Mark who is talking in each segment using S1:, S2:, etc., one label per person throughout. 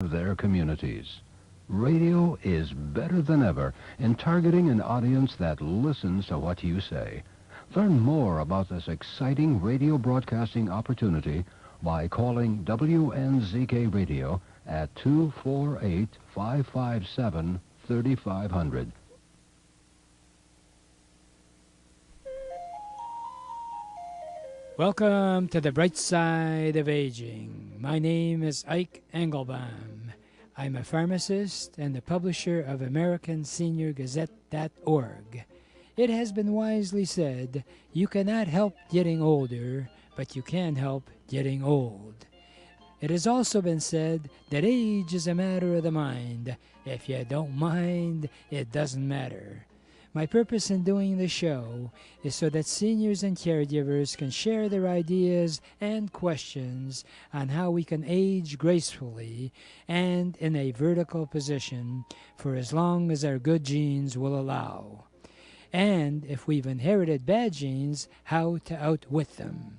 S1: of their communities. Radio is better than ever in targeting an audience that listens to what you say. Learn more about this exciting radio broadcasting opportunity by calling WNZK Radio at 248-557-3500.
S2: Welcome to the bright side of aging. My name is Ike Engelbaum. I'm a pharmacist and the publisher of AmericanSeniorGazette.org. It has been wisely said, you cannot help getting older, but you can help getting old. It has also been said that age is a matter of the mind. If you don't mind, it doesn't matter. My purpose in doing the show is so that seniors and caregivers can share their ideas and questions on how we can age gracefully and in a vertical position for as long as our good genes will allow. And if we've inherited bad genes, how to outwit them.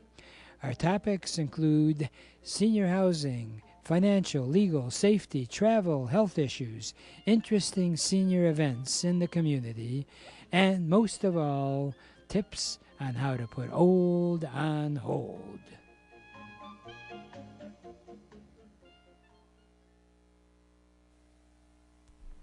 S2: Our topics include senior housing, financial, legal, safety, travel, health issues, interesting senior events in the community, and most of all, tips on how to put old on hold.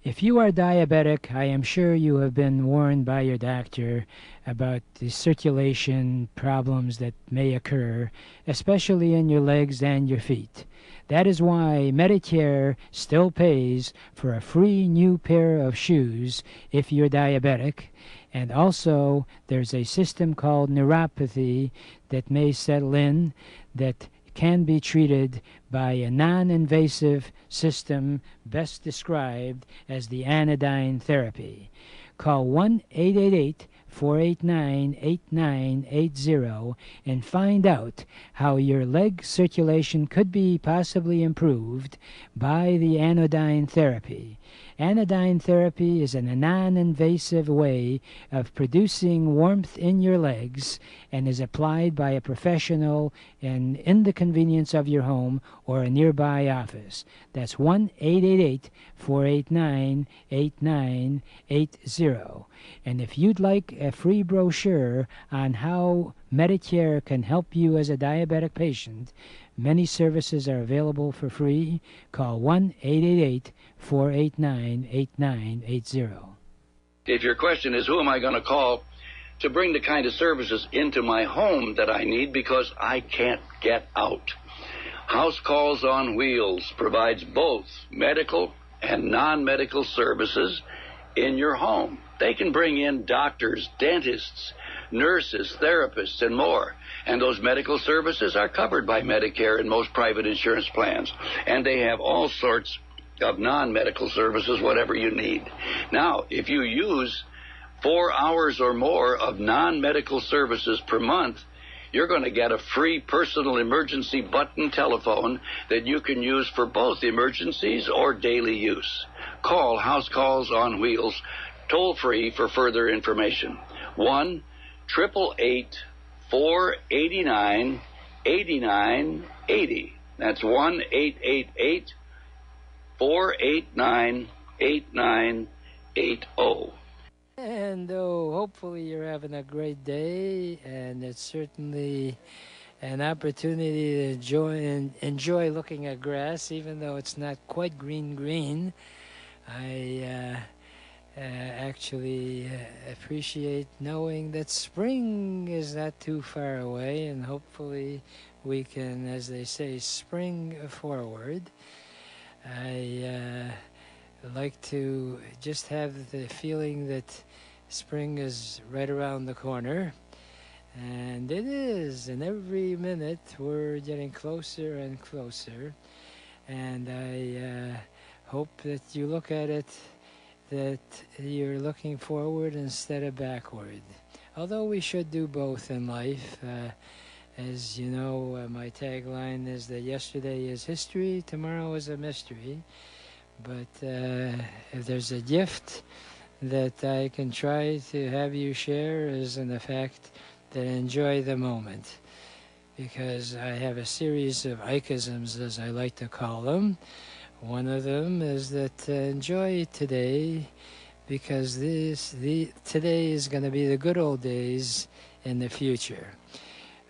S2: If you are diabetic, I am sure you have been warned by your doctor about the circulation problems that may occur, especially in your legs and your feet. That is why Medicare still pays for a free new pair of shoes if you're diabetic. And also, there's a system called neuropathy that may settle in that can be treated by a non-invasive system best described as the anodyne therapy. Call 1-888-489-8980 and find out how your leg circulation could be possibly improved by the anodyne therapy. Anodyne therapy is a non-invasive way of producing warmth in your legs and is applied by a professional in the convenience of your home or a nearby office. That's 1-888-489-8980. And if you'd like a free brochure on how Medicare can help you as a diabetic patient, many services are available for free. Call 1-888-489-8980.
S3: If your question is, who am I going to call to bring the kind of services into my home that I need because I can't get out? House Calls on Wheels provides both medical and non-medical services in your home. They can bring in doctors, dentists, nurses, therapists, and more. And those medical services are covered by Medicare and most private insurance plans. And they have all sorts of non-medical services, whatever you need. Now, if you use 4 hours or more of non-medical services per month, you're going to get a free personal emergency button telephone that you can use for both emergencies or daily use. Call House Calls on Wheels toll-free for further information. 1-888-489-8980. That's 1-888-489-8980.
S2: And hopefully you're having a great day, and it's certainly an opportunity to enjoy looking at grass, even though it's not quite green. I actually appreciate knowing that spring is not too far away, and hopefully we can, as they say, spring forward. I like to just have the feeling that spring is right around the corner, and it is, and every minute we're getting closer and closer, and I hope that you look at it that you're looking forward instead of backward. Although we should do both in life. As you know, my tagline is that yesterday is history, tomorrow is a mystery. But if there's a gift that I can try to have you share is in the fact that enjoy the moment. Because I have a series of Ikeisms, as I like to call them, One of them is that enjoy today, because today is going to be the good old days in the future.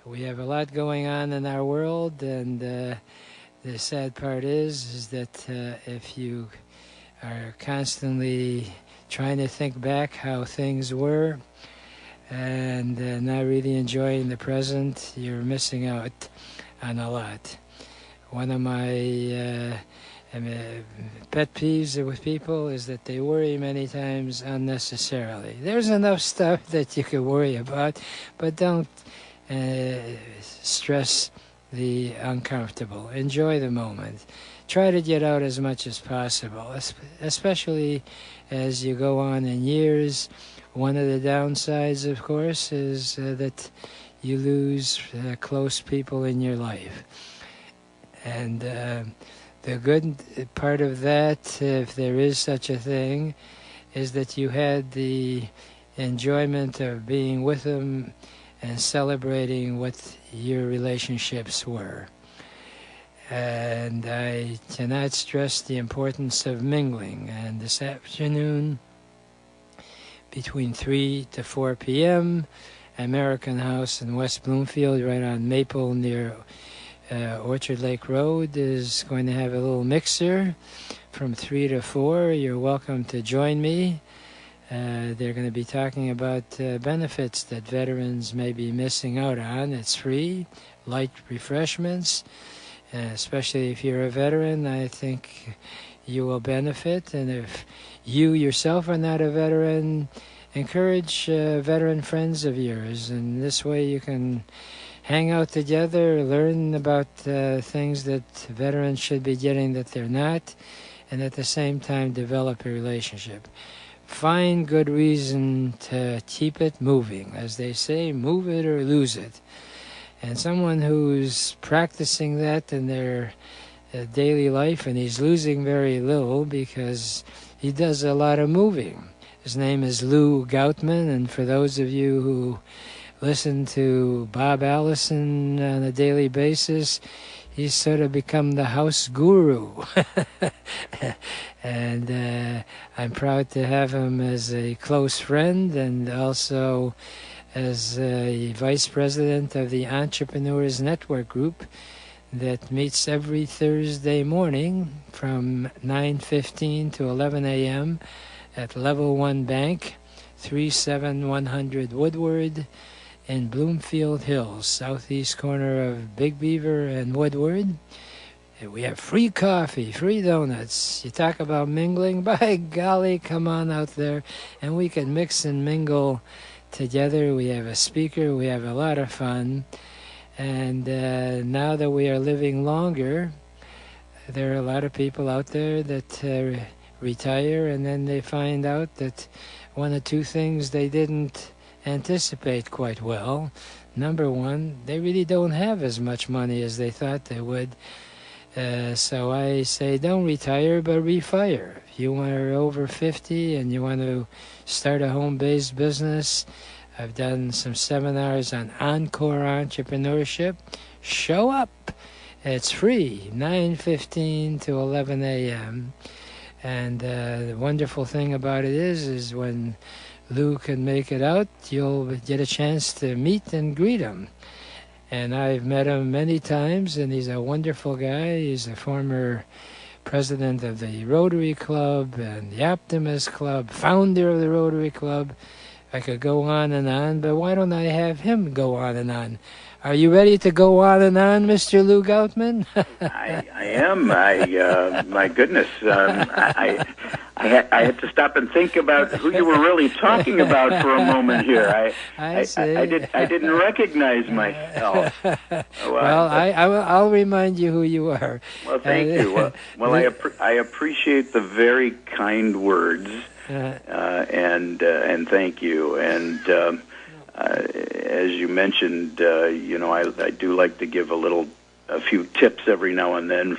S2: We have a lot going on in our world, and the sad part is that if you are constantly trying to think back how things were and not really enjoying the present, you're missing out on a lot. One of my pet peeves with people is that they worry many times unnecessarily. There's enough stuff that you can worry about, but don't stress the uncomfortable. Enjoy the moment. Try to get out as much as possible, especially as you go on in years. One of the downsides, of course, is that you lose close people in your life. And the good part of that, if there is such a thing, is that you had the enjoyment of being with them and celebrating what your relationships were. And I cannot stress the importance of mingling. And this afternoon, between 3 to 4 p.m., American House in West Bloomfield, right on Maple near Orchard Lake Road, is going to have a little mixer from 3 to 4. You're welcome to join me. They're going to be talking about benefits that veterans may be missing out on. It's free, light refreshments, especially if you're a veteran. I think you will benefit. And if you yourself are not a veteran, encourage veteran friends of yours. And this way you can hang out together, learn about things that veterans should be getting that they're not, and at the same time develop a relationship. Find good reason to keep it moving. As they say, move it or lose it. And someone who's practicing that in their daily life, and he's losing very little because he does a lot of moving. His name is Lou Goutman, and for those of you who listen to Bob Allison on a daily basis, he's sort of become the house guru. And I'm proud to have him as a close friend and also as a vice president of the Entrepreneurs Network Group that meets every Thursday morning from 9:15 to 11 a.m. at Level 1 Bank, 37100 Woodward, in Bloomfield Hills, southeast corner of Big Beaver and Woodward. And we have free coffee, free donuts. You talk about mingling, by golly, come on out there and we can mix and mingle together. We have a speaker, we have a lot of fun. And now that we are living longer, there are a lot of people out there that retire and then they find out that one or two things they didn't anticipate quite well. Number one, they really don't have as much money as they thought they would. So I say don't retire, but refire. If you are over 50 and you want to start a home-based business, I've done some seminars on Encore Entrepreneurship. Show up. It's free, 9:15 to 11 a.m. And the wonderful thing about it is when Lou can make it out, you'll get a chance to meet and greet him. And I've met him many times, and he's a wonderful guy. He's a former president of the Rotary Club and the Optimist Club, founder of the Rotary Club. I could go on, but why don't I have him go on and on? Are you ready to go on and on, Mr. Lou Goutman?
S4: I am. My goodness. I had to stop and think about who you were really talking about for a moment here. I didn't recognize myself.
S2: Well, I'll remind you who you are.
S4: Well, thank you. Well, I appreciate the very kind words, and thank you. And as you mentioned, I do like to give a few tips every now and then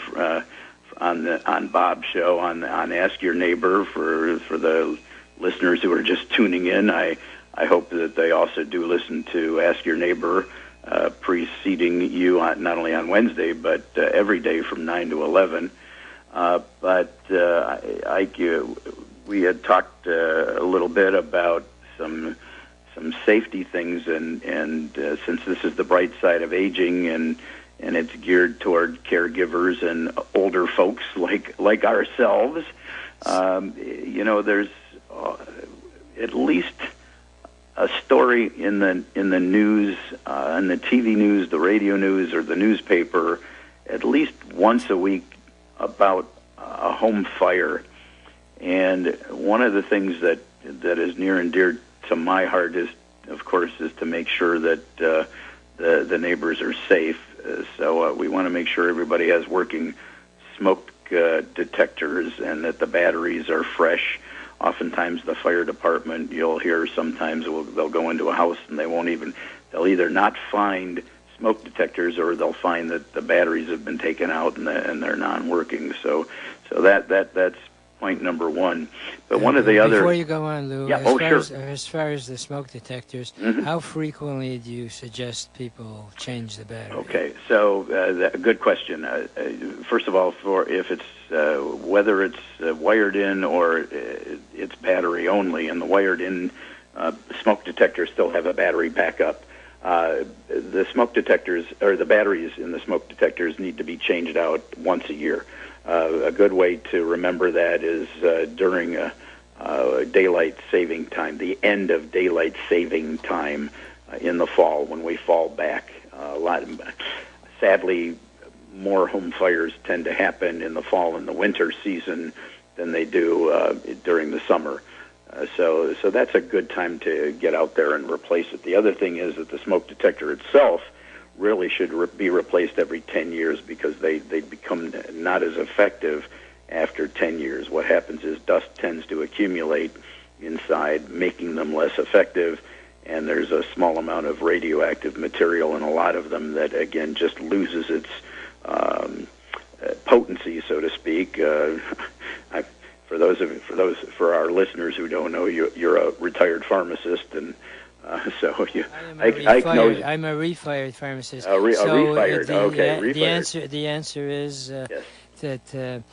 S4: on Bob's show on Ask Your Neighbor for the listeners who are just tuning in. I hope that they also do listen to Ask Your Neighbor preceding you not only on Wednesday but every day from 9 to 11. We had talked a little bit about some safety things, and since this is the bright side of aging, and it's geared toward caregivers and older folks like ourselves, there's at least a story in the news, in the TV news, the radio news, or the newspaper, at least once a week about a home fire. And one of the things that is near and dear to my heart is, of course, to make sure that the neighbors are safe. So we want to make sure everybody has working smoke detectors and that the batteries are fresh. Oftentimes the fire department, you'll hear sometimes they'll go into a house and they'll either not find smoke detectors, or they'll find that the batteries have been taken out and they're non-working. So that's point number one. But one of the other...
S2: Before you go on, Lou,
S4: yeah,
S2: as far as the smoke detectors, how frequently do you suggest people change the battery?
S4: Okay, so good question. First of all, if it's whether it's wired in or it's battery only, and the wired in smoke detectors still have a battery backup, the smoke detectors, or the batteries in the smoke detectors, need to be changed out once a year. A good way to remember that is during daylight saving time, the end of daylight saving time in the fall, when we fall back. Sadly, more home fires tend to happen in the fall and the winter season than they do during the summer. So that's a good time to get out there and replace it. The other thing is that the smoke detector itself really should be replaced every 10 years, because they become not as effective after 10 years. What happens is dust tends to accumulate inside, making them less effective, and there's a small amount of radioactive material in a lot of them that, again, just loses its potency, so to speak. For our listeners who don't know, you're a retired pharmacist, and so
S2: I'm a refired pharmacist.
S4: Refired.
S2: The answer is
S4: yes.
S2: that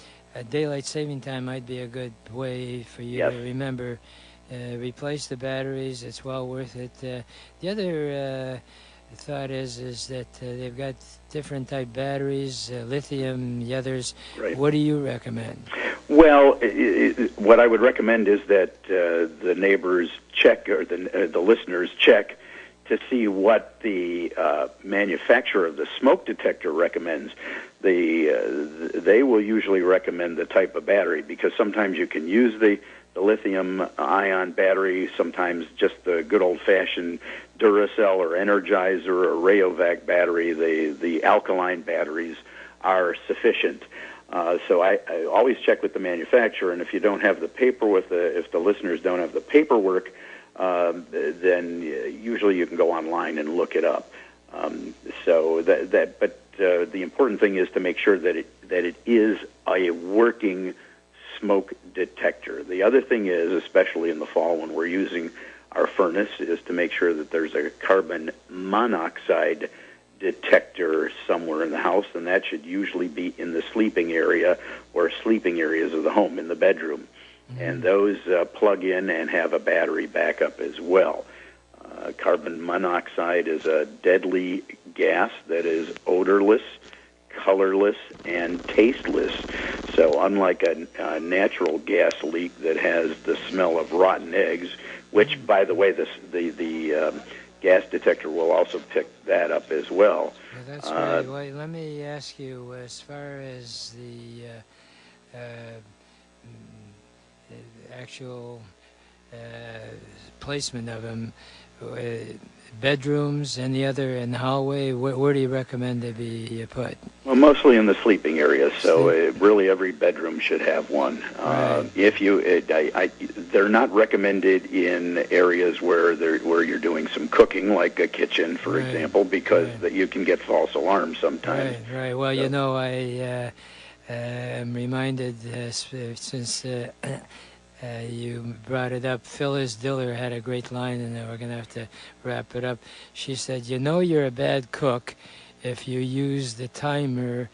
S2: daylight saving time might be a good way for you
S4: yes.
S2: to remember. Replace the batteries. It's well worth it. The other thought is that they've got different type batteries, lithium, the others.
S4: Right.
S2: What do you recommend?
S4: Well, what I would recommend is that the neighbors check, or the listeners check, to see what the manufacturer of the smoke detector recommends. They will usually recommend the type of battery, because sometimes you can use the lithium-ion battery, sometimes just the good old-fashioned Duracell or Energizer or Rayovac battery. The alkaline batteries are sufficient. So I always check with the manufacturer, and if you don't have the if the listeners don't have the paperwork, then usually you can go online and look it up. But the important thing is to make sure that it is a working smoke detector. The other thing is, especially in the fall when we're using our furnace, is to make sure that there's a carbon monoxide detector somewhere in the house, and that should usually be in the sleeping area or sleeping areas of the home, in the bedroom. Mm-hmm. And those plug in and have a battery backup as well. Carbon monoxide is a deadly gas that is odorless, colorless, and tasteless. So unlike a natural gas leak that has the smell of rotten eggs, which, by the way, the gas detector will also pick that up as well.
S2: Yeah, that's right. Well, let me ask you, as far as the actual placement of them, bedrooms and the other in the hallway, where do you recommend they be put?
S4: Well, mostly in the sleeping area, so really every bedroom should have one.
S2: Right.
S4: They're not recommended in areas where you're doing some cooking, like a kitchen, for example, because you can get false alarms sometimes.
S2: Right. Well, I am reminded, since you brought it up, Phyllis Diller had a great line, and we're going to have to wrap it up. She said, you're a bad cook if you use the timer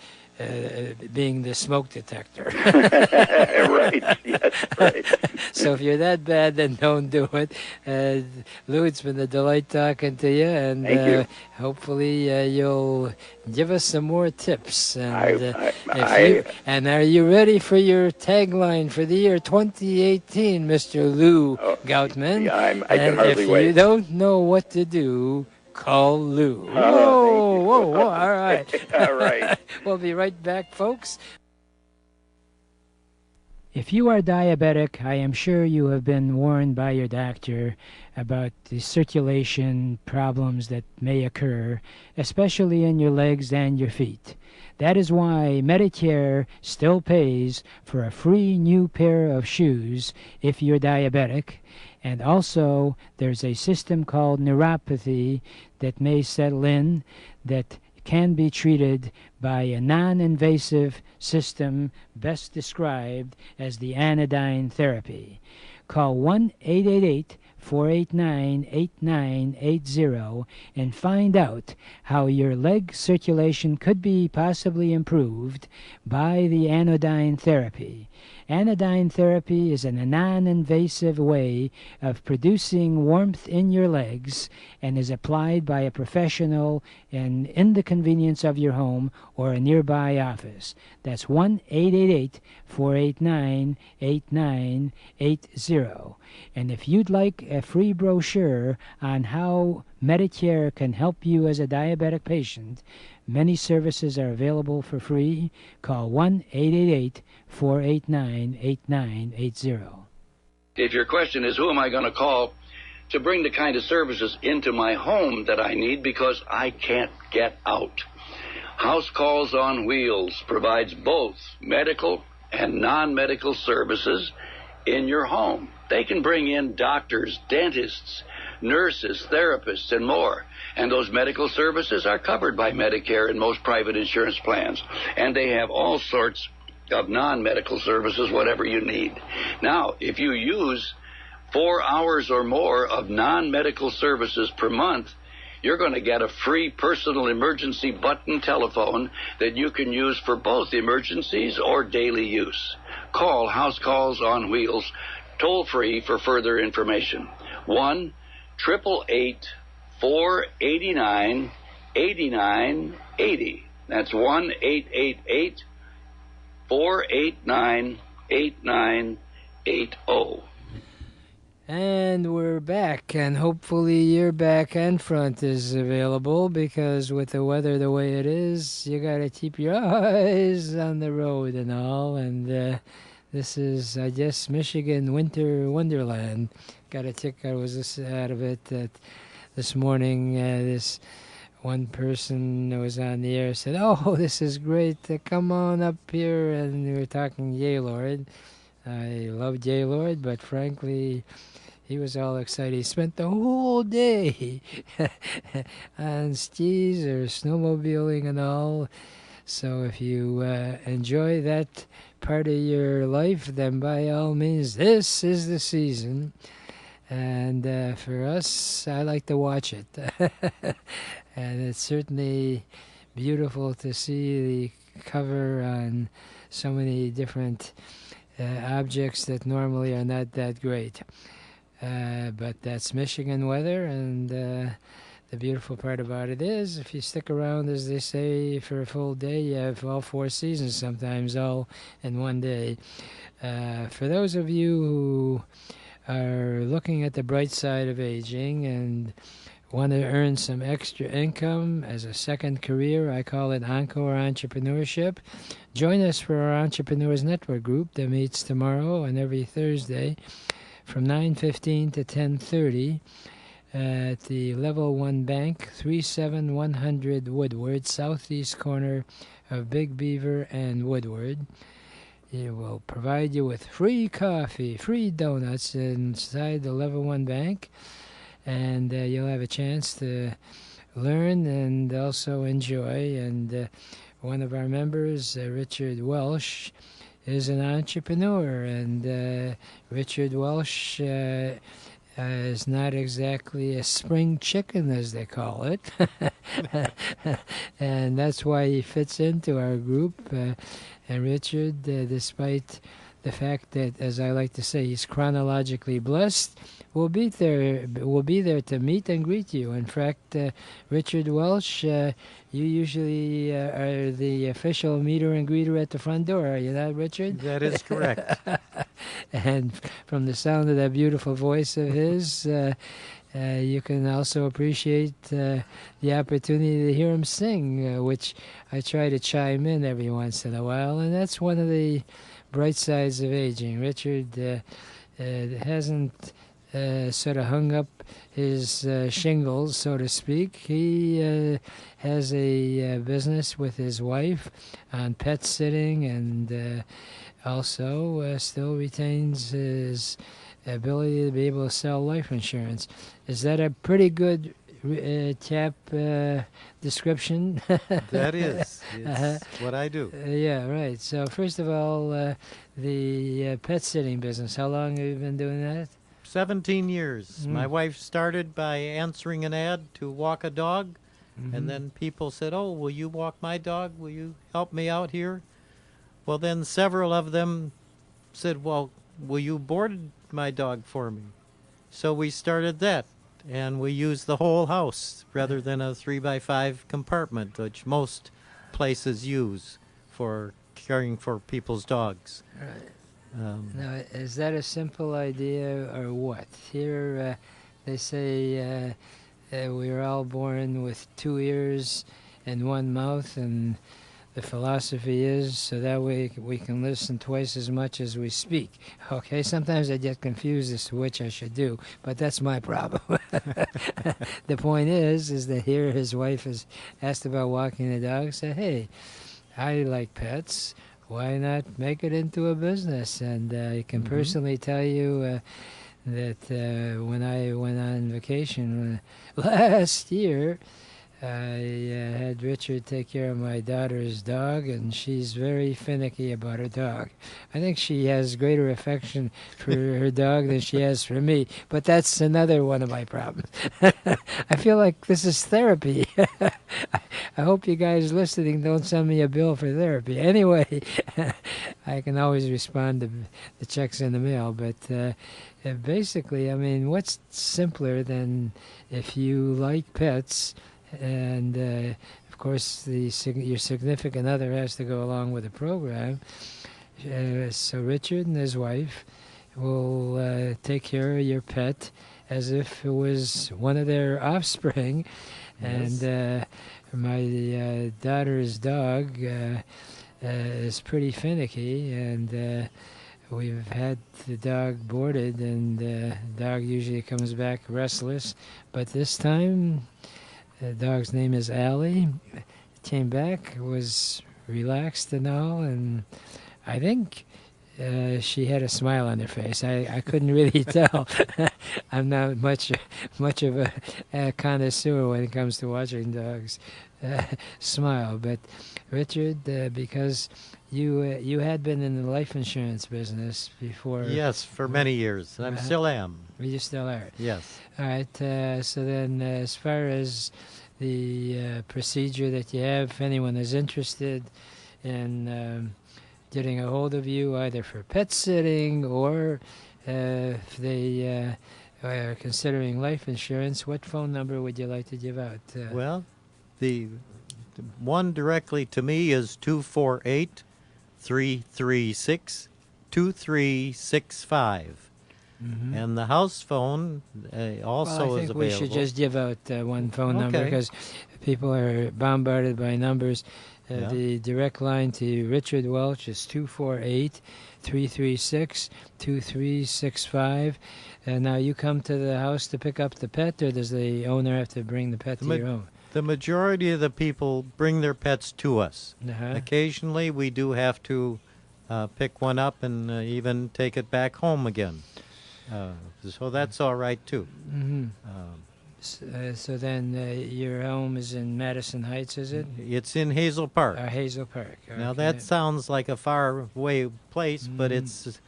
S2: being the smoke detector.
S4: Right. Yes. Right.
S2: So if you're that bad, then don't do it. Lou, it's been a delight talking to you, and
S4: Thank you.
S2: hopefully you'll give us some more tips. And and are you ready for your tagline for the year 2018, Mr. Lou Goutman?
S4: Yeah, I can hardly
S2: if
S4: wait.
S2: you don't know what to do, call Lou.
S4: Thank you.
S2: Whoa, all right.
S4: All right.
S2: We'll be right back, folks. If you are diabetic, I am sure you have been warned by your doctor about the circulation problems that may occur, especially in your legs and your feet. That is why Medicare still pays for a free new pair of shoes if you're diabetic. And also, there's a system called neuropathy that may settle in that can be treated by a non-invasive system best described as the anodyne therapy. Call 1-888-489-8980 and find out how your leg circulation could be possibly improved by the anodyne therapy. Anodyne therapy is a non-invasive way of producing warmth in your legs and is applied by a professional in the convenience of your home or a nearby office. That's 1-888-489-8980. And if you'd like a free brochure on how Medicare can help you as a diabetic patient, many services are available for free. Call 1-888-489-8980.
S3: If your question is, who am I going to call to bring the kind of services into my home that I need because I can't get out? House Calls on Wheels provides both medical and non-medical services in your home. They can bring in doctors, dentists, nurses, therapists, and more. And those medical services are covered by Medicare and most private insurance plans. And they have all sorts of non-medical services, whatever you need. Now, if you use 4 hours or more of non-medical services per month, you're going to get a free personal emergency button telephone that you can use for both emergencies or daily use. Call House Calls on Wheels toll-free for further information. 1-888-489-8980. That's 1-888-489-8980.
S2: And we're back, and hopefully your back and front is available, because with the weather the way it is, you got to keep your eyes on the road and all. And this is, I guess, Michigan winter wonderland. Got a kick out of it that this morning. This one person that was on the air said, "Oh, this is great. Come on up here." And we were talking Gaylord. I love Gaylord, but frankly, he was all excited. He spent the whole day on skis or snowmobiling and all. So if you enjoy that part of your life, then by all means, this is the season. And for us, I like to watch it. And it's certainly beautiful to see the cover on so many different objects that normally are not that great. But that's Michigan weather, and the beautiful part about it is, if you stick around, as they say, for a full day, you have all 4 seasons, sometimes all in one day. For those of you who are looking at the bright side of aging and want to earn some extra income as a second career, I call it Encore Entrepreneurship. Join us for our Entrepreneurs Network group that meets tomorrow and every Thursday from 9:15 to 10:30 at the Level 1 Bank, 37100 Woodward, southeast corner of Big Beaver and Woodward. It will provide you with free coffee, free donuts inside the Level 1 Bank, and you'll have a chance to learn and also enjoy. And one of our members, Richard Welsh, is an entrepreneur, and Richard Welsh is not exactly a spring chicken, as they call it. And that's why he fits into our group. And Richard, despite the fact that, as I like to say, he's chronologically blessed, will be there to meet and greet you. In fact, Richard Welsh, you usually are the official meter and greeter at the front door. Are you not, Richard?
S5: That is correct.
S2: And from the sound of that beautiful voice of his, you can also appreciate the opportunity to hear him sing, which I try to chime in every once in a while. And that's one of the bright sides of aging. Richard hasn't sort of hung up his shingles, so to speak. He has a business with his wife on pet sitting, and also still retains his ability to be able to sell life insurance. Is that a pretty good tap description?
S5: That is. It's what I do.
S2: Yeah, right. So first of all, the pet sitting business, how long have you been doing that?
S5: 17 years. My wife started by answering an ad to walk a dog, and then people said, "Oh, will you walk my dog? Will you help me out here?" Well, then several of them said, "Well, will you board my dog for me?" So we started that, and we used the whole house rather than a 3x5 compartment, which most places use for caring for people's dogs.
S2: Right. Now, is that a simple idea or what? Here they say we are all born with 2 ears and 1 mouth, and the philosophy is so that way we can listen twice as much as we speak. Okay, sometimes I get confused as to which I should do, but that's my problem. The point is that here his wife is asked about walking the dog. Said, "Hey, I like pets. Why not make it into a business?" And I can personally tell you that when I went on vacation last year, I had Richard take care of my daughter's dog, and she's very finicky about her dog. I think she has greater affection for her dog than she has for me, but that's another one of my problems. I feel like this is therapy. I hope you guys listening don't send me a bill for therapy. Anyway, I can always respond to the checks in the mail, but basically, I mean, what's simpler than if you like pets, and of course your significant other has to go along with the program. So Richard and his wife will take care of your pet as if it was one of their offspring. Yes. And my daughter's dog is pretty finicky, and we've had the dog boarded, and the dog usually comes back restless, but this time the dog's name is Allie. Came back, was relaxed and all, and I think she had a smile on her face. I couldn't really tell. I'm not much of a connoisseur when it comes to watching dogs smile. But Richard, because you had been in the life insurance business before.
S5: Yes, for many years. I still am.
S2: You still are.
S5: Yes.
S2: All right. So then, as far as the procedure that you have, if anyone is interested in getting a hold of you, either for pet sitting or if they are considering life insurance, what phone number would you like to give out?
S5: Well, the one directly to me is 248-336-2365. And the house phone also is available.
S2: We should just give out one phone number because people are bombarded by numbers. The direct line to Richard Welch is 248-336-2365. Now, you come to the house to pick up the pet, or does the owner have to bring the pet to your home?
S5: The majority of the people bring their pets to us. Occasionally, we do have to pick one up and even take it back home again. So that's all right, too.
S2: So then your home is in Madison Heights, is it?
S5: It's in Hazel Park.
S2: Hazel Park.
S5: Now, that sounds like a far away place, but it's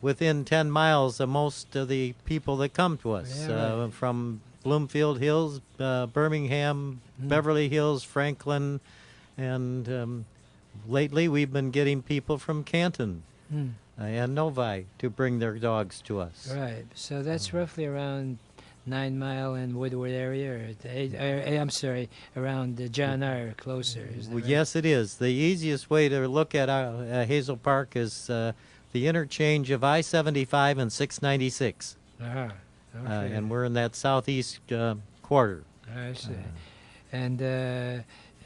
S5: within 10 miles of most of the people that come to us, from Bloomfield Hills, Birmingham, Beverly Hills, Franklin, and lately we've been getting people from Canton and Novi to bring their dogs to us.
S2: Right. So that's roughly around 9 Mile and Woodward area, or around the John R. closer. Is that right?
S5: Yes, it is. The easiest way to look at Hazel Park is the interchange of I-75 and 696.
S2: Okay.
S5: And we're in that southeast quarter.
S2: I see. And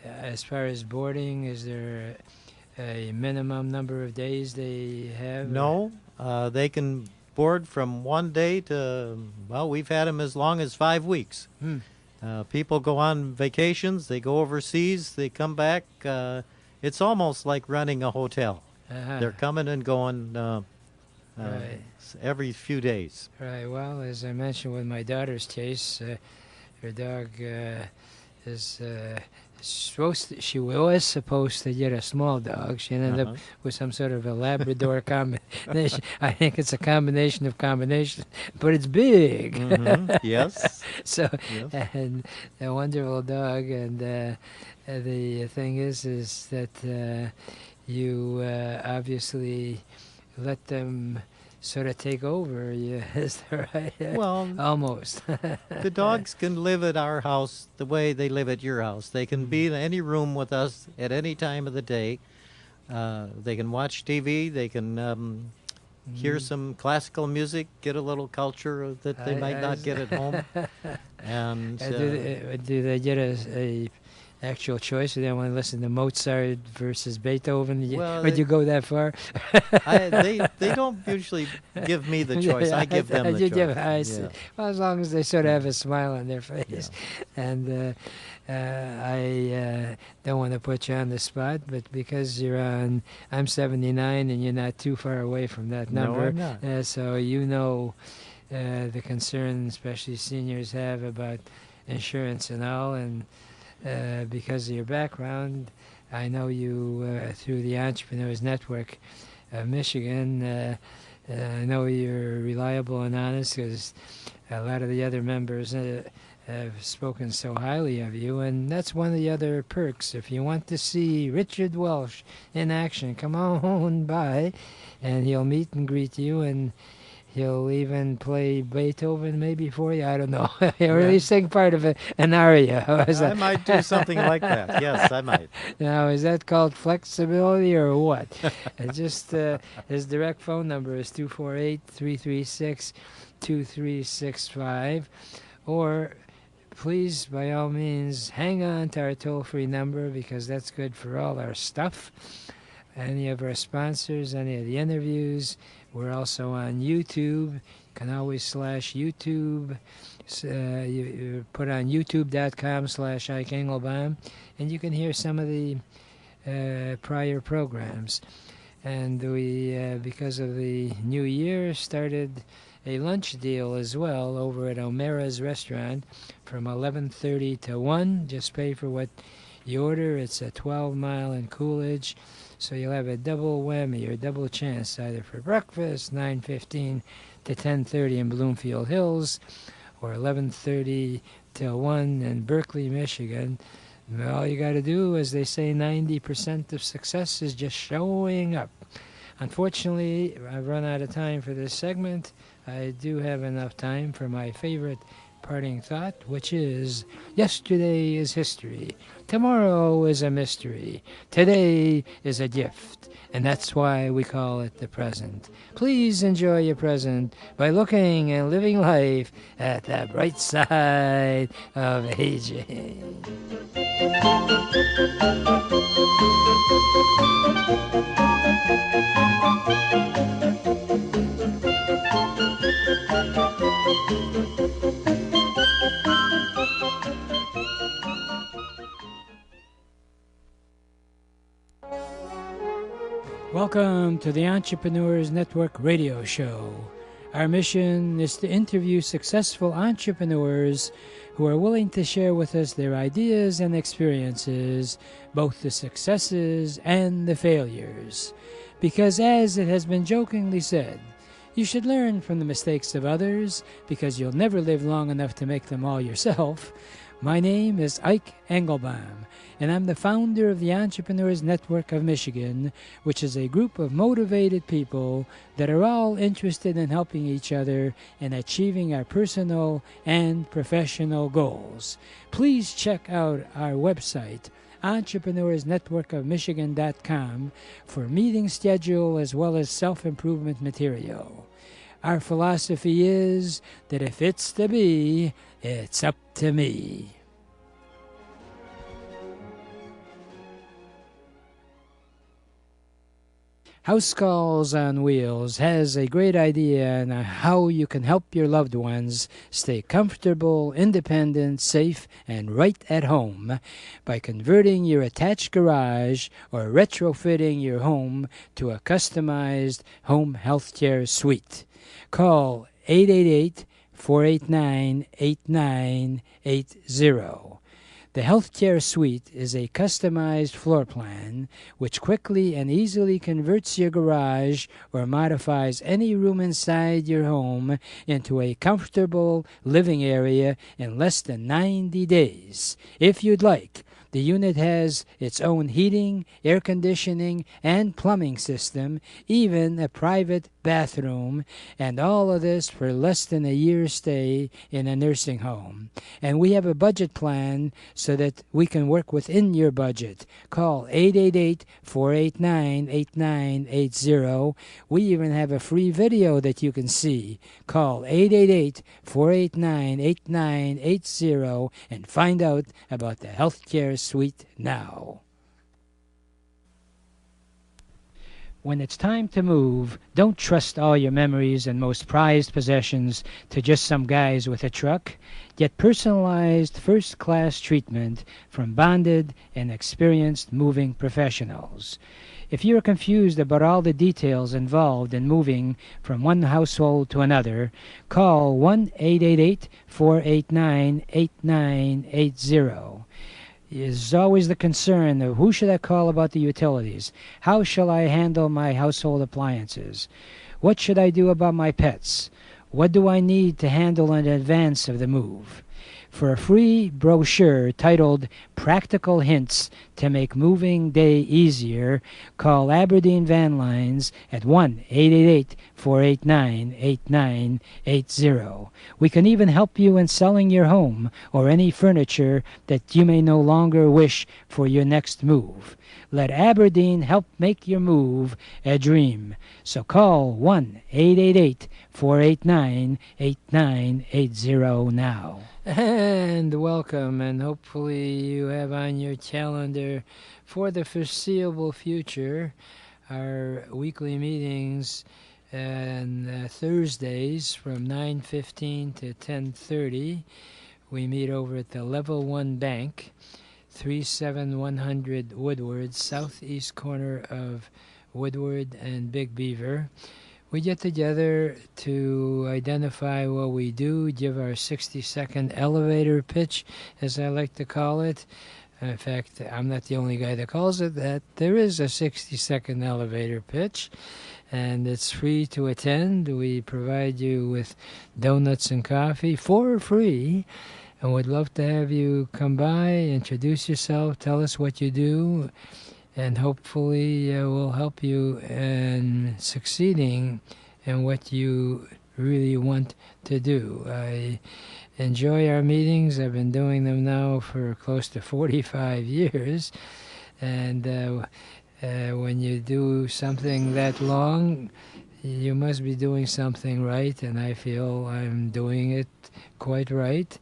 S2: as far as boarding, is there a minimum number of days they have?
S5: No. They can board from 1 day to, well, we've had them as long as 5 weeks. People go on vacations, they go overseas, they come back. It's almost like running a hotel. They're coming and going every few days.
S2: Right. Well, as I mentioned with my daughter's case, her dog is she was supposed to get a small dog. She ended up with some sort of a Labrador combination. I think it's a combination of combinations, but it's big.
S5: Yes.
S2: So, and a wonderful dog. And the thing is that you obviously let them sort of take over. Is that right?
S5: Well,
S2: almost.
S5: The dogs can live at our house the way they live at your house. They can be in any room with us at any time of the day. They can watch TV. They can hear some classical music, get a little culture that they might not get at home. And
S2: do they get a actual choice? They want to listen to Mozart versus Beethoven. Would you go that far?
S5: They don't usually give me the choice. I give them the choice.
S2: Well, as long as they sort of have a smile on their face. And I don't want to put you on the spot, but because I'm 79 and you're not too far away from that number.
S5: No, I'm not.
S2: So you know the concern, especially seniors, have about insurance and all, and because of your background, I know you through the Entrepreneurs Network of Michigan. I know you're reliable and honest because a lot of the other members have spoken so highly of you, and that's one of the other perks. If you want to see Richard Welsh in action, come on by, and he'll meet and greet you, and he'll even play Beethoven maybe for you. I don't know. Or at least sing part of an aria.
S5: I might do something like that. Yes, I might.
S2: Now, is that called flexibility or what? Just his direct phone number is 248-336-2365. Or please, by all means, hang on to our toll-free number because that's good for all our stuff. Any of our sponsors, any of the interviews. We're also on YouTube. You can always /YouTube. You put on youtube.com/Ike Engelbaum, and you can hear some of the prior programs. And we, because of the new year, started a lunch deal as well over at O'Mara's restaurant from 11:30 to 1. Just pay for what you order. It's a 12 Mile in Coolidge. So you'll have a double whammy or double chance either for breakfast, 9:15 to 10:30 in Bloomfield Hills, or 11:30 till 1 in Berkeley, Michigan. And all you got to do, as they say, 90% of success is just showing up. Unfortunately, I've run out of time for this segment. I do have enough time for my favorite parting thought, which is, yesterday is history. Tomorrow is a mystery. Today is a gift. And that's why we call it the present. Please enjoy your present by looking and living life at the bright side of aging. Welcome to the Entrepreneurs Network radio show. Our mission is to interview successful entrepreneurs who are willing to share with us their ideas and experiences, both the successes and the failures. Because as it has been jokingly said, You should learn from the mistakes of others because you'll never live long enough to make them all yourself. My name is Ike Engelbaum, and I'm the founder of the Entrepreneurs Network of Michigan, which is a group of motivated people that are all interested in helping each other and achieving our personal and professional goals. Please check out our website, EntrepreneursNetworkofMichigan.com, for meeting schedule as well as self-improvement material. Our philosophy is that if it's to be, it's up to me. House Calls on Wheels has a great idea on how you can help your loved ones stay comfortable, independent, safe, and right at home by converting your attached garage or retrofitting your home to a customized home healthcare suite. Call 888-489-8980. The Healthcare Suite is a customized floor plan which quickly and easily converts your garage or modifies any room inside your home into a comfortable living area in less than 90 days. If you'd like, the unit has its own heating, air conditioning, and plumbing system, even a private bathroom, and all of this for less than a year's stay in a nursing home. And we have a budget plan so that we can work within your budget. Call 888-489-8980. We even have a free video that you can see. Call 888-489-8980 and find out about the Healthcare Suite now. When it's time to move, don't trust all your memories and most prized possessions to just some guys with a truck. Get personalized first-class treatment from bonded and experienced moving professionals. If you're confused about all the details involved in moving from one household to another, call 1-888-489-8980. Is always the concern of who should I call about the utilities? How shall I handle my household appliances? What should I do about my pets? What do I need to handle in advance of the move? For a free brochure titled Practical Hints to Make Moving Day Easier, call Aberdeen Van Lines at 1-888-489-8980. We can even help you in selling your home or any furniture that you may no longer wish for your next move. Let Aberdeen help make your move a dream. So call 1-888-489-8980 now. And welcome, and hopefully you have on your calendar for the foreseeable future our weekly meetings on Thursdays from 9:15 to 10:30. We meet over at the Level 1 Bank, 37100 Woodward, southeast corner of Woodward and Big Beaver. We get together to identify what we do, give our 60-second elevator pitch, as I like to call it. In fact, I'm not the only guy that calls it that. There is a 60-second elevator pitch, and it's free to attend. We provide you with donuts and coffee for free, and we'd love to have you come by, introduce yourself, tell us what you do, and hopefully we'll help you in succeeding in what you really want to do. I enjoy our meetings. I've been doing them now for close to 45 years. And when you do something that long, you must be doing something right, and I feel I'm doing it quite right.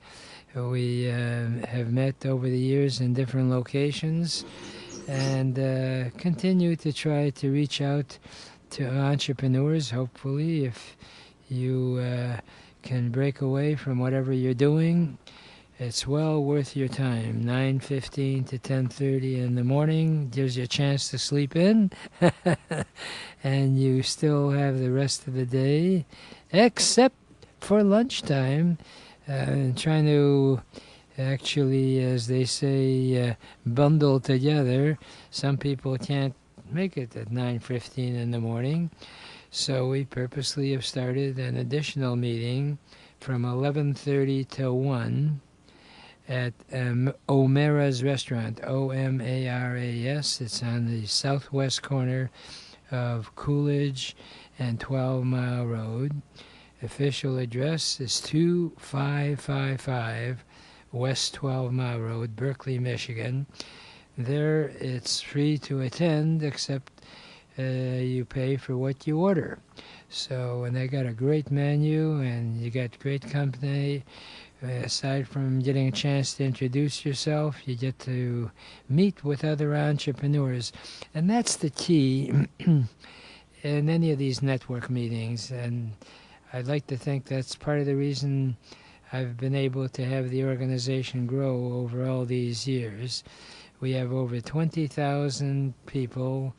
S2: We have met over the years in different locations, and continue to try to reach out to entrepreneurs. Hopefully, if you can break away from whatever you're doing, it's well worth your time. 9:15 to 10:30 in the morning gives you a chance to sleep in, and you still have the rest of the day, except for lunchtime, trying to actually, as they say, bundle together. Some people can't make it at 9:15 in the morning, So we purposely have started an additional meeting from 11:30 till 1 at O'Mara's Restaurant, Omaras. It's on the southwest corner of Coolidge and 12 Mile Road. Official address is 2555 West 12 Mile Road, Berkeley, Michigan. There it's free to attend, except you pay for what you order. So, and they got a great menu, and you get great company. Aside from getting a chance to introduce yourself, you get to meet with other entrepreneurs. And that's the key in any of these network meetings. And I'd like to think that's part of the reason I've been able to have the organization grow over all these years. We have over 20,000 people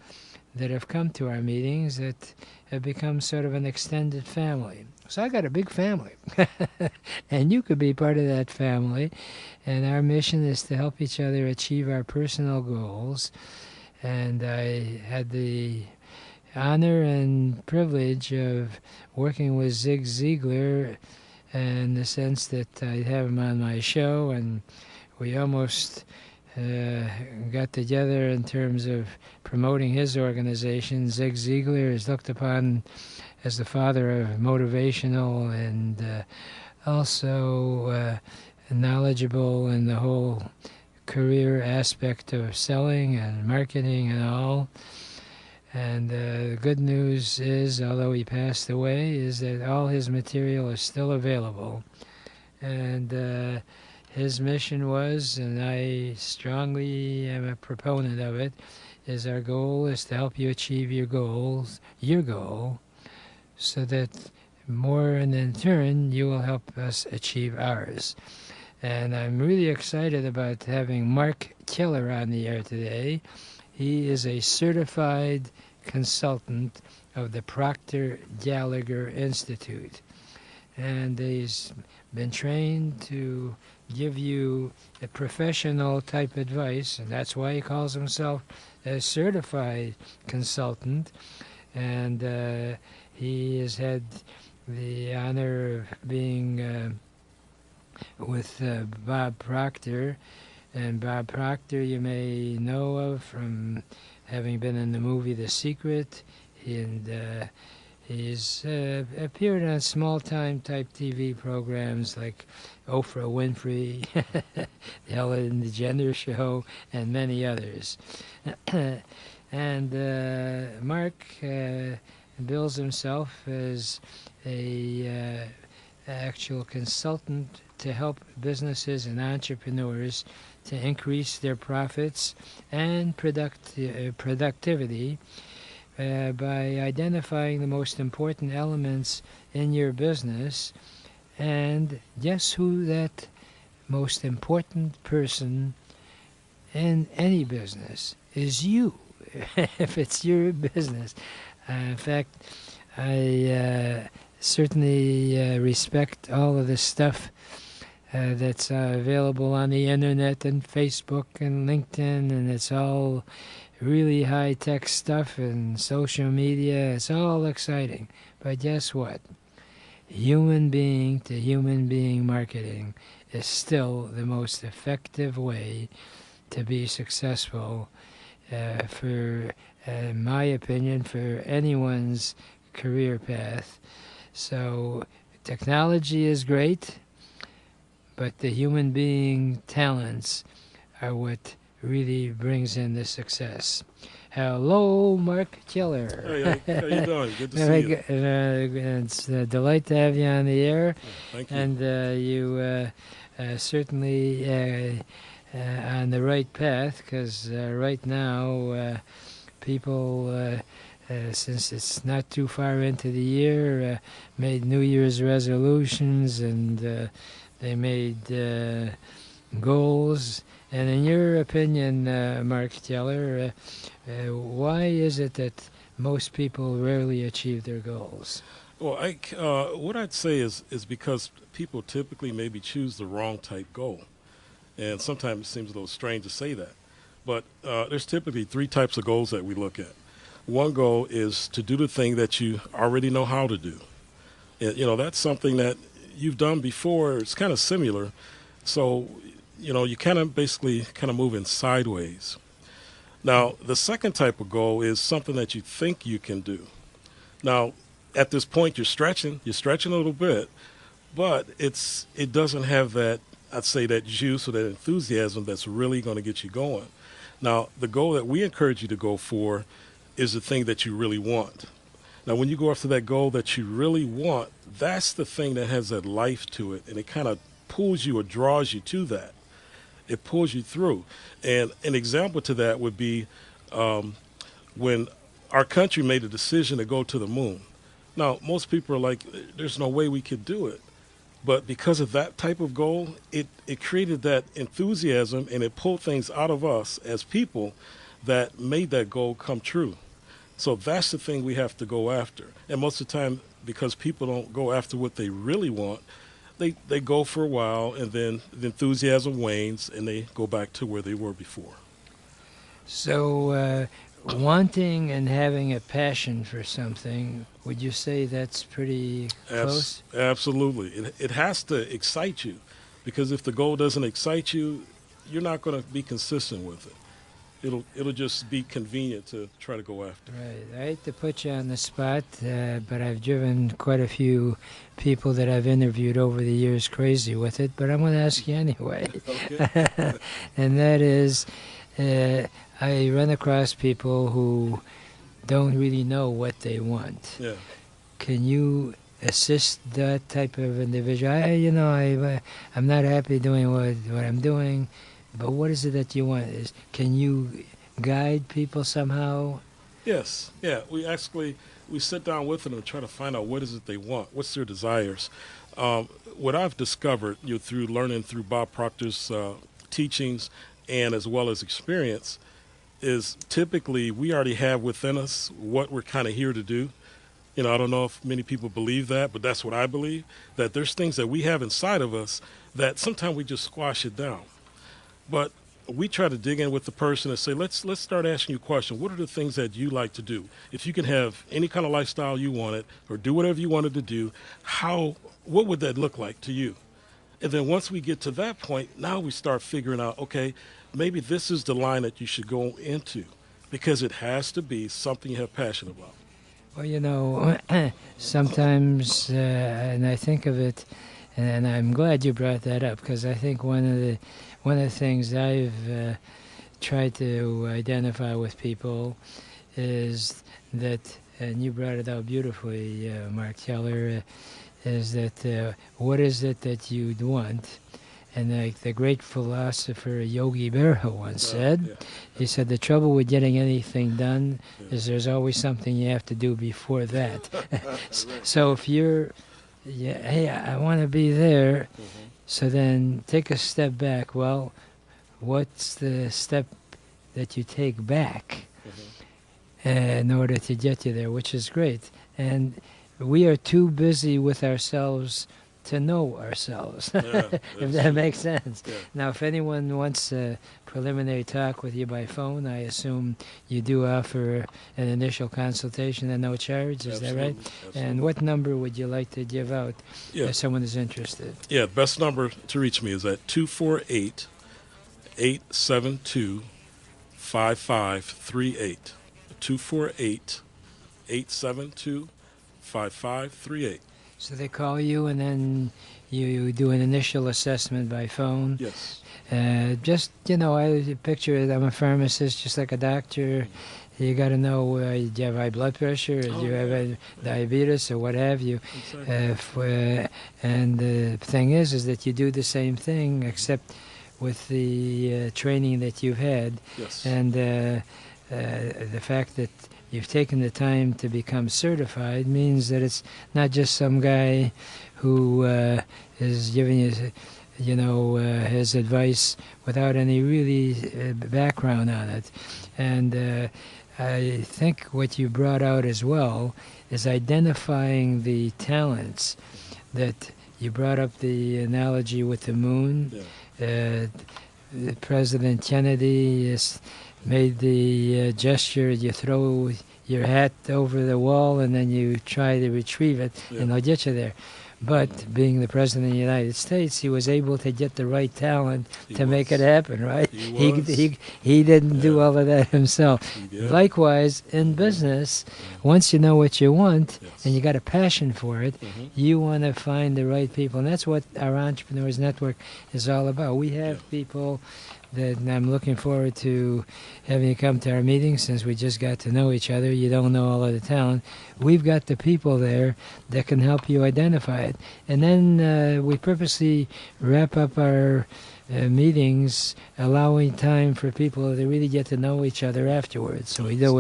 S2: that have come to our meetings that have become sort of an extended family. So I got a big family, and you could be part of that family. And our mission is to help each other achieve our personal goals. And I had the honor and privilege of working with Zig Ziglar in the sense that I have him on my show, and we almost got together in terms of promoting his organization. Zig Ziglar is looked upon as the father of motivational and also knowledgeable in the whole career aspect of selling and marketing and all. And the good news is, although he passed away, is that all his material is still available. And his mission was, and I strongly am a proponent of it, is our goal is to help you achieve your goal, so that more and in turn you will help us achieve ours. And I'm really excited about having Mark Keller on the air today. He is a certified consultant of the Proctor Gallagher Institute. And he's been trained to give you a professional type advice, and that's why he calls himself a certified consultant. And he has had the honor of being with Bob Proctor. And Bob Proctor you may know of from having been in the movie The Secret, and he's appeared on small-time type TV programs like Oprah Winfrey, The Ellen DeGeneres Show, and many others. And Mark bills himself as a actual consultant to help businesses and entrepreneurs to increase their profits and productivity by identifying the most important elements in your business. And guess who that most important person in any business is? You, if it's your business. In fact, I certainly respect all of the stuff that's available on the internet and Facebook and LinkedIn, and it's all really high-tech stuff and social media. It's all exciting. But guess what? Human being to human being marketing is still the most effective way to be successful for, in my opinion, for anyone's career path. So technology is great, but the human being talents are what really brings in the success. Hello, Mark Keller.
S6: Hey, how you doing? Good to see you.
S2: It's a delight to have you on the air.
S6: Thank you.
S2: And you certainly on the right path, because right now people, since it's not too far into the year, made New Year's resolutions, and they made goals. And in your opinion, Mark Keller, why is it that most people rarely achieve their goals?
S6: Well, what I'd say is because people typically maybe choose the wrong type goal. And sometimes it seems a little strange to say that. But there's typically three types of goals that we look at. One goal is to do the thing that you already know how to do. And, that's something that you've done before. It's kind of similar. So, you kind of basically kind of moving sideways. Now, the second type of goal is something that you think you can do. Now, at this point, you're stretching a little bit, but it doesn't have that, I'd say, that juice or that enthusiasm that's really going to get you going. Now, the goal that we encourage you to go for is the thing that you really want. Now, when you go after that goal that you really want, that's the thing that has that life to it, and it kind of pulls you or draws you to that. It pulls you through. And an example to that would be when our country made a decision to go to the moon. Now, most people are like, there's no way we could do it. But because of that type of goal, it created that enthusiasm, and it pulled things out of us as people that made that goal come true. So that's the thing we have to go after. And most of the time, because people don't go after what they really want, they go for a while, and then the enthusiasm wanes, and they go back to where they were before.
S2: So wanting and having a passion for something, would you say that's pretty close?
S6: Absolutely. It has to excite you, because if the goal doesn't excite you, you're not going to be consistent with it. It'll just be convenient to try to go after.
S2: Right. I hate to put you on the spot, but I've driven quite a few people that I've interviewed over the years crazy with it, but I'm going to ask you anyway.
S6: Okay.
S2: And that is, I run across people who don't really know what they want.
S6: Yeah.
S2: Can you assist that type of individual? I'm not happy doing what I'm doing, but what is it that you want? Can you guide people somehow?
S6: Yes. Yeah. We sit down with them and try to find out what is it they want, what's their desires. What I've discovered through learning through Bob Proctor's teachings and as well as experience is typically we already have within us what we're kind of here to do. I don't know if many people believe that, but that's what I believe, that there's things that we have inside of us that sometimes we just squash it down. But we try to dig in with the person and say, let's start asking you a question. What are the things that you like to do? If you can have any kind of lifestyle you wanted or do whatever you wanted to do, what would that look like to you? And then once we get to that point, now we start figuring out, okay, maybe this is the line that you should go into, because it has to be something you have passion about.
S2: Well, sometimes, and I think of it, and I'm glad you brought that up, because I think one of the things I've tried to identify with people is that, and you brought it out beautifully, Mark Keller, is that what is it that you'd want? And like the great philosopher Yogi Berra once said, he said, the trouble with getting anything done is there's always something you have to do before that. So if you're, hey, I want to be there, so then take a step back. Well, what's the step that you take back in order to get you there, which is great. And we are too busy with ourselves to know ourselves, if that makes sense. Yeah. Now, if anyone wants a preliminary talk with you by phone, I assume you do offer an initial consultation at no charge, is that right? Absolutely. And what number would you like to give out if someone is interested? Yeah,
S6: the best number to reach me is at 248-872-5538. 248-872-5538.
S2: So they call you, and then you do an initial assessment by phone.
S6: Yes.
S2: Just, I picture it, I'm a pharmacist, just like a doctor. You got to know, do you have high blood pressure, or do you have diabetes, or what have you. Exactly. And the thing is that you do the same thing, except with the training that you've had.
S6: Yes.
S2: And the fact that you've taken the time to become certified means that it's not just some guy who is giving you, his advice without any really background on it. And I think what you brought out as well is identifying the talents. That you brought up the analogy with the moon. Yeah. President Kennedy made the gesture, you throw your hat over the wall and then you try to retrieve it, and they'll get you there. But being the President of the United States, he was able to get the right talent to make it happen, right? He didn't do all of that himself. Likewise, in business, once you know what you want and you got a passion for it, you want to find the right people. And that's what our Entrepreneurs Network is all about. We have people that I'm looking forward to having you come to our meetings, since we just got to know each other. You don't know all of the talent. We've got the people there that can help you identify it. And then we purposely wrap up our meetings, allowing time for people to really get to know each other afterwards. So we do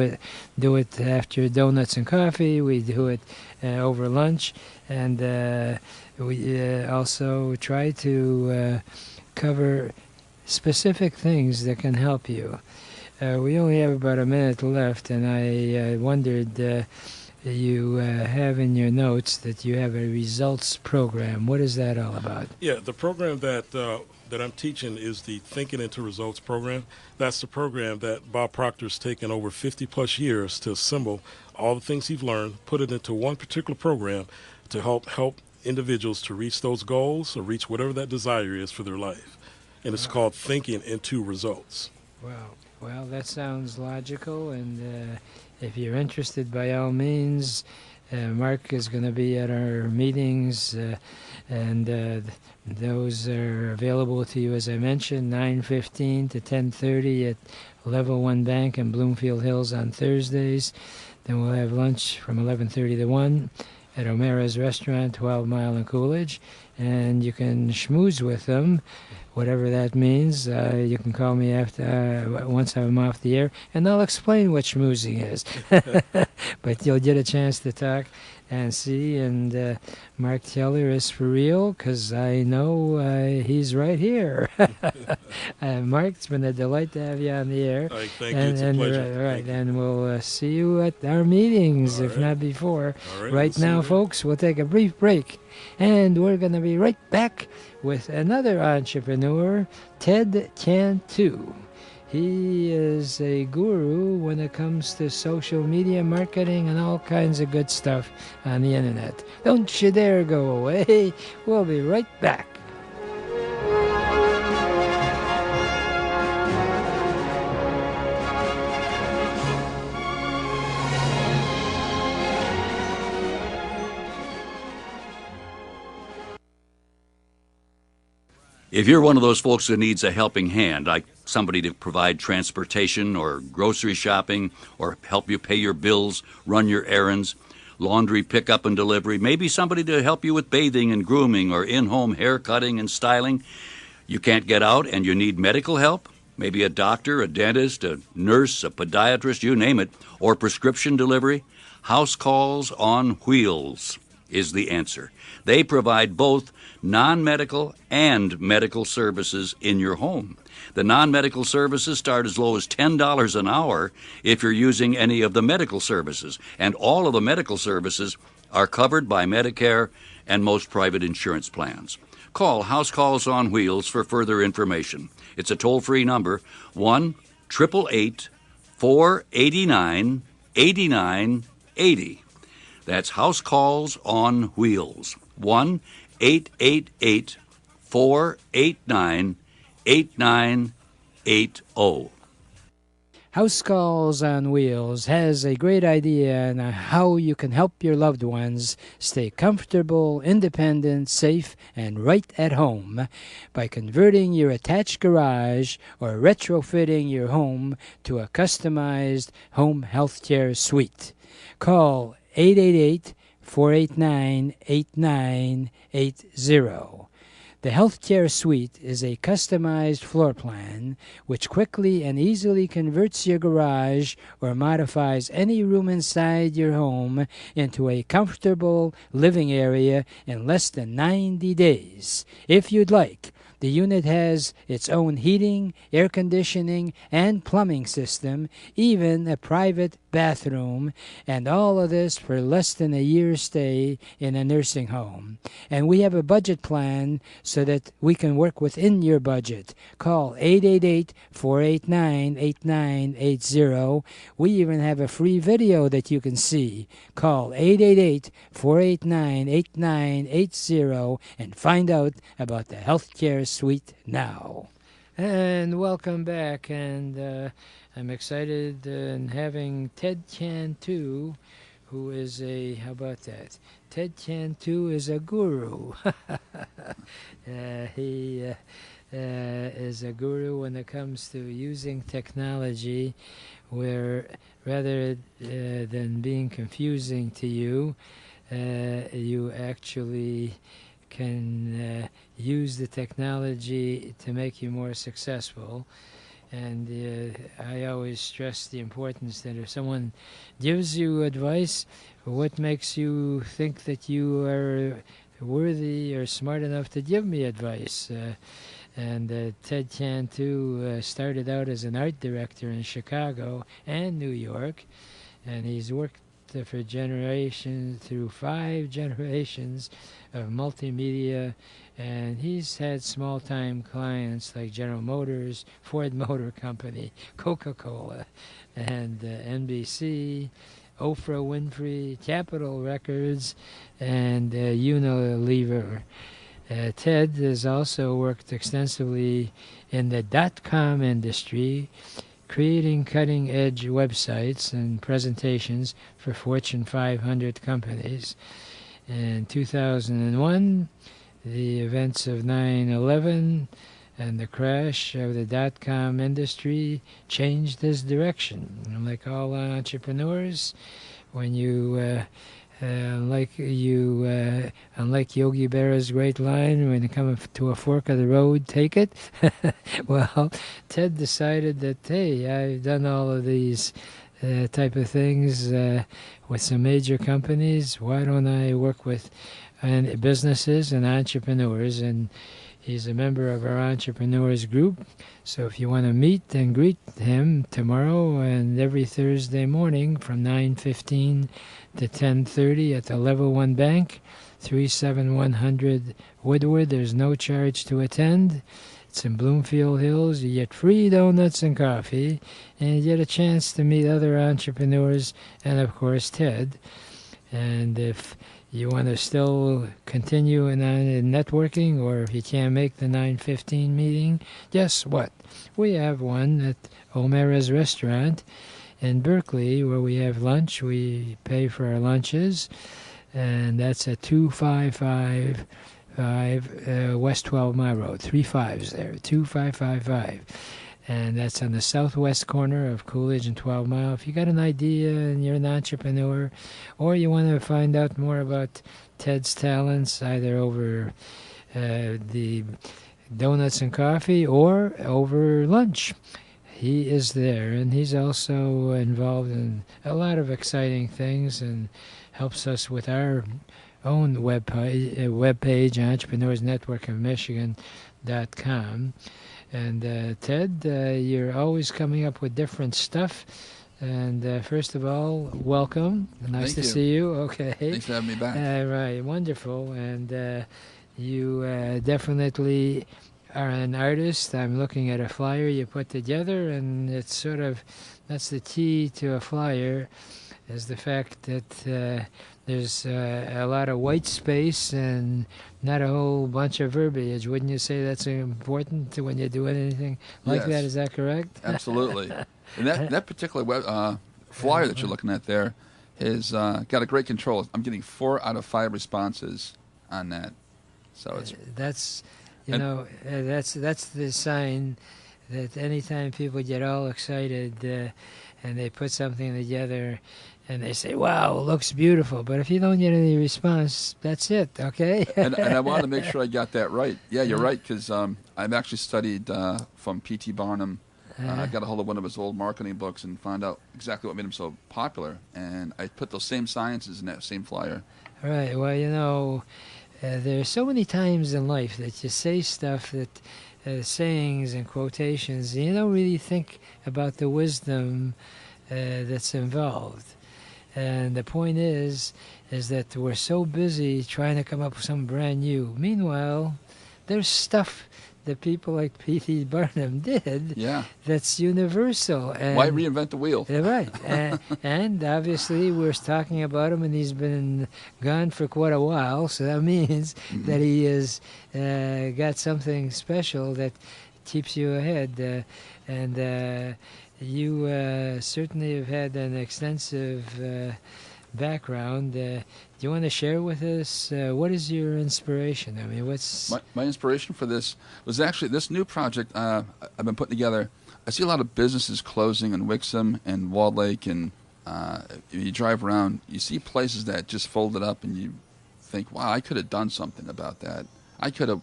S2: it after donuts and coffee. We do it over lunch. And we also try to cover specific things that can help you. We only have about a minute left, and I wondered, you have in your notes that you have a results program. What is that all about?
S6: Yeah, the program that I'm teaching is the Thinking into Results program. That's the program that Bob Proctor's taken over 50-plus years to assemble all the things he's learned, put it into one particular program to help individuals to reach those goals or reach whatever that desire is for their life. And it's called Thinking into Results.
S2: Wow. Well, that sounds logical, and if you're interested, by all means, Mark is going to be at our meetings, and those are available to you, as I mentioned, 9:15 to 10:30 at Level 1 Bank in Bloomfield Hills on Thursdays. Then we'll have lunch from 11:30 to 1 at O'Mara's Restaurant, 12 Mile and Coolidge, and you can schmooze with them, whatever that means. You can call me after once I'm off the air, and I'll explain what schmoozing is. But you'll get a chance to talk and see, and Mark Keller is for real, because I know he's right here. Mark, it's been a delight to have you on the air.
S6: All right, thank you. It's a pleasure.
S2: Right, and we'll see you at our meetings, if not before. Right now, folks, we'll take a brief break, and we're going to be right back with another entrepreneur, Ted Cantu. He is a guru when it comes to social media marketing and all kinds of good stuff on the internet. Don't you dare go away. We'll be right back.
S7: If you're one of those folks who needs a helping hand, like somebody to provide transportation or grocery shopping or help you pay your bills, run your errands, laundry pickup and delivery, maybe somebody to help you with bathing and grooming or in-home hair cutting and styling, you can't get out and you need medical help, maybe a doctor, a dentist, a nurse, a podiatrist, you name it, or prescription delivery, House Calls on Wheels is the answer. They provide both non-medical and medical services in your home. The non-medical services start as low as $10 an hour if you're using any of the medical services, and all of the medical services are covered by Medicare and most private insurance plans. Call House Calls on Wheels for further information. It's a toll-free number, 1-888-489-8980. That's House Calls on Wheels, 1-888-489-8980.
S2: House Calls on Wheels has a great idea on how you can help your loved ones stay comfortable, independent, safe, and right at home by converting your attached garage or retrofitting your home to a customized home healthcare suite. Call 888-489-8980. The Healthcare Suite is a customized floor plan which quickly and easily converts your garage or modifies any room inside your home into a comfortable living area in less than 90 days. If you'd like, The unit has its own heating, air conditioning, and plumbing system, even a private bathroom, and all of this for less than a year's stay in a nursing home. And we have a budget plan so that we can work within your budget. Call 888-489-8980. We even have a free video that you can see. Call 888-489-8980 and find out about the healthcare suite now. And welcome back, and I'm excited in having Ted Cantu, who is how about that? Ted Cantu is a guru. He is a guru when it comes to using technology, where rather than being confusing to you, you actually can use the technology to make you more successful. And I always stress the importance that if someone gives you advice, what makes you think that you are worthy or smart enough to give me advice? And Ted Cantu started out as an art director in Chicago and New York, and he's worked for generations, through 5 generations of multimedia, and he's had small-time clients like General Motors, Ford Motor Company, Coca-Cola, and NBC, Oprah Winfrey, Capitol Records, and Unilever. Ted has also worked extensively in the .com industry, creating cutting-edge websites and presentations for Fortune 500 companies. In 2001, the events of 9/11 and the crash of the .com industry changed his direction. And like all entrepreneurs, when you unlike Yogi Berra's great line, when you come to a fork of the road, take it. Well, Ted decided that, hey, I've done all of these type of things with some major companies. Why don't I work with businesses and entrepreneurs? And he's a member of our entrepreneurs group. So if you want to meet and greet him tomorrow and every Thursday morning from 9:15 to 10:30 at the Level 1 Bank, 37100 Woodward. There's no charge to attend. It's in Bloomfield Hills. You get free donuts and coffee, and you get a chance to meet other entrepreneurs and, of course, Ted. And if you want to still continue in networking, or if you can't make the 9:15 meeting, guess what? We have one at O'Mara's Restaurant in Berkeley, where we have lunch. We pay for our lunches, and that's at 2555 West 12 Mile Road. 3 5s there, 2555. And that's on the southwest corner of Coolidge and 12 Mile. If you got an idea and you're an entrepreneur, or you want to find out more about Ted's talents, either over the donuts and coffee or over lunch, he is there. And he's also involved in a lot of exciting things and helps us with our own web page, Entrepreneurs Network of Michigan.com. And Ted, you're always coming up with different stuff. And first of all, welcome. Nice to see you. Okay.
S8: Thanks for having me back.
S2: Right, wonderful. And you definitely are an artist. I'm looking at a flyer you put together, and it's sort of, that's the key to a flyer, is the fact that there's a lot of white space and not a whole bunch of verbiage. Wouldn't you say that's important when you're doing anything like that? Is that correct?
S8: Absolutely. And that particular flyer that you're looking at there has got a great control. I'm getting 4 out of 5 responses on that. So it's
S2: that's the sign that anytime people get all excited and they put something together and they say, wow, it looks beautiful. But if you don't get any response, that's it, okay?
S8: and I wanted to make sure I got that right. Yeah, you're right, because I've actually studied from P.T. Barnum. I got a hold of one of his old marketing books and found out exactly what made him so popular. And I put those same sciences in that same flyer.
S2: Right. Well, there are so many times in life that you say stuff that sayings and quotations, and you don't really think about the wisdom that's involved. And the point is that we're so busy trying to come up with some brand new. Meanwhile, there's stuff that people like P.T. Barnum did that's universal. And
S8: why reinvent the wheel?
S2: Right. And obviously we're talking about him, and he's been gone for quite a while, so that means that he has got something special that keeps you ahead. You certainly have had an extensive background. Do you want to share with us what is your inspiration? I mean, what's
S8: my inspiration for this was actually this new project I've been putting together. I see a lot of businesses closing in Wixom and Walled Lake, and you drive around, you see places that just folded up, and you think, wow, I could have done something about that. I could have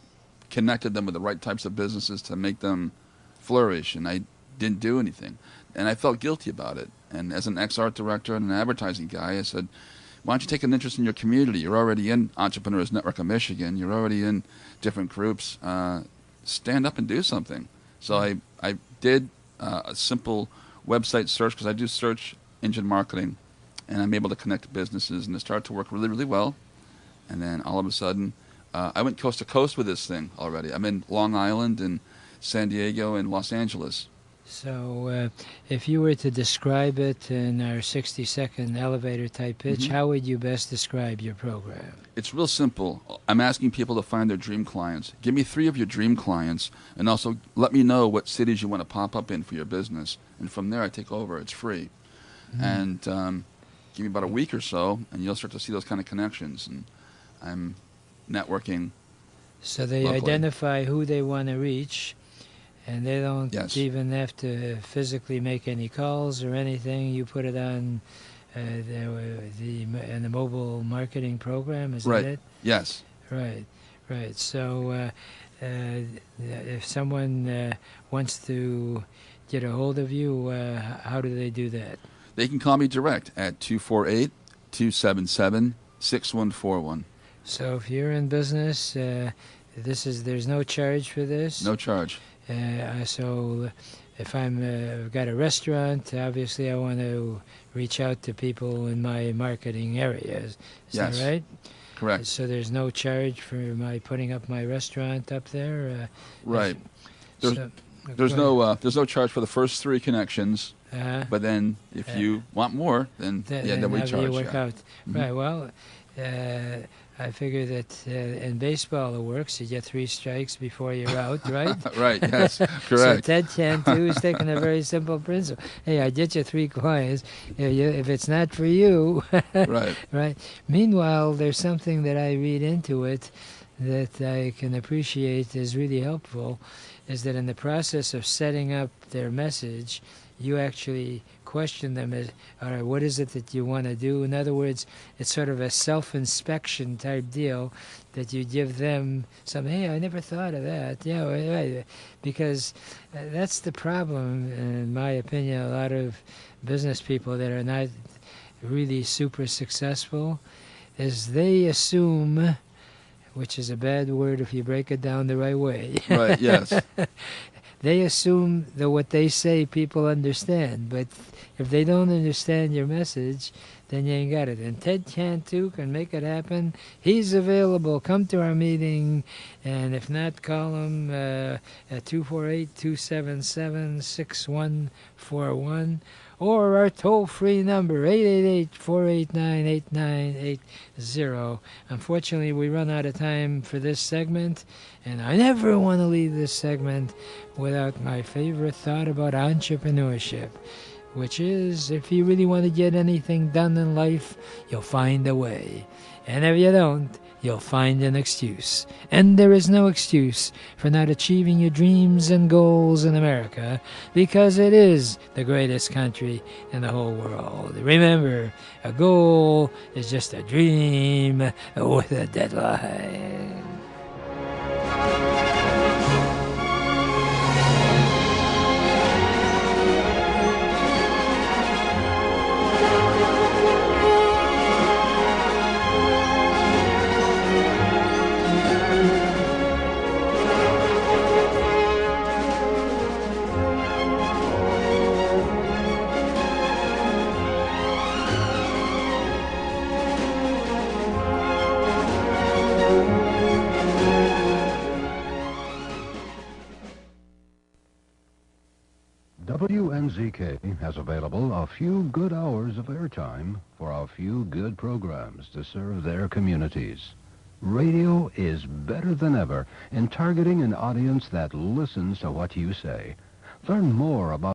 S8: connected them with the right types of businesses to make them flourish, and I didn't do anything. And I felt guilty about it. And as an ex-art director and an advertising guy, I said, why don't you take an interest in your community? You're already in Entrepreneurs Network of Michigan. You're already in different groups. Stand up and do something. So I did a simple website search, because I do search engine marketing, and I'm able to connect businesses, and it started to work really, really well. And then all of a sudden, I went coast to coast with this thing already. I'm in Long Island and San Diego and Los Angeles.
S2: So if you were to describe it in our 60-second elevator type pitch, how would you best describe your program?
S8: It's real simple. I'm asking people to find their dream clients. Give me 3 of your dream clients, and also let me know what cities you want to pop up in for your business. And from there, I take over. It's free. And give me about a week or so, and you'll start to see those kind of connections. And I'm networking.
S2: So they
S8: locally.
S2: identify who they want to reach, and they don't even have to physically make any calls or anything. You put it on the mobile marketing program, is that it?
S8: Yes.
S2: Right. So if someone wants to get a hold of you, how do they do that?
S8: They can call me direct at 248-277-6141.
S2: So if you're in business, there's no charge for this?
S8: No charge.
S2: So if I've got a restaurant, obviously I want to reach out to people in my marketing areas. Is that right?
S8: Correct.
S2: So there's no charge for my putting up my restaurant up there?
S8: Right. There's no charge for the first 3 connections, but then if you want more, then we charge.
S2: Work out. Right. Well, I figure that in baseball it works. You get 3 strikes before you're out, right?
S8: Right, yes, correct.
S2: So Ted Cantu is taking a very simple principle. Hey, I get you 3 clients. If it's not for you, right. Meanwhile, there's something that I read into it that I can appreciate is really helpful, is that in the process of setting up their message, you actually question them as, all right, what is it that you want to do? In other words, it's sort of a self-inspection type deal that you give them some, hey, I never thought of that. Yeah, right. Because that's the problem, in my opinion, a lot of business people that are not really super successful, is they assume, which is a bad word if you break it down the right way.
S8: Right, yes.
S2: They assume that what they say people understand, but if they don't understand your message, then you ain't got it. And Ted Cantu can make it happen. He's available. Come to our meeting, and if not, call him at 248-277-6141, or our toll-free number, 888-489-8980. Unfortunately, we run out of time for this segment, and I never want to leave this segment without my favorite thought about entrepreneurship, which is, if you really want to get anything done in life, you'll find a way. And if you don't, you'll find an excuse. And there is no excuse for not achieving your dreams and goals in America, because it is the greatest country in the whole world. Remember, a goal is just a dream with a deadline.
S1: WNZK has available a few good hours of airtime for a few good programs to serve their communities. Radio is better than ever in targeting an audience that listens to what you say. Learn more about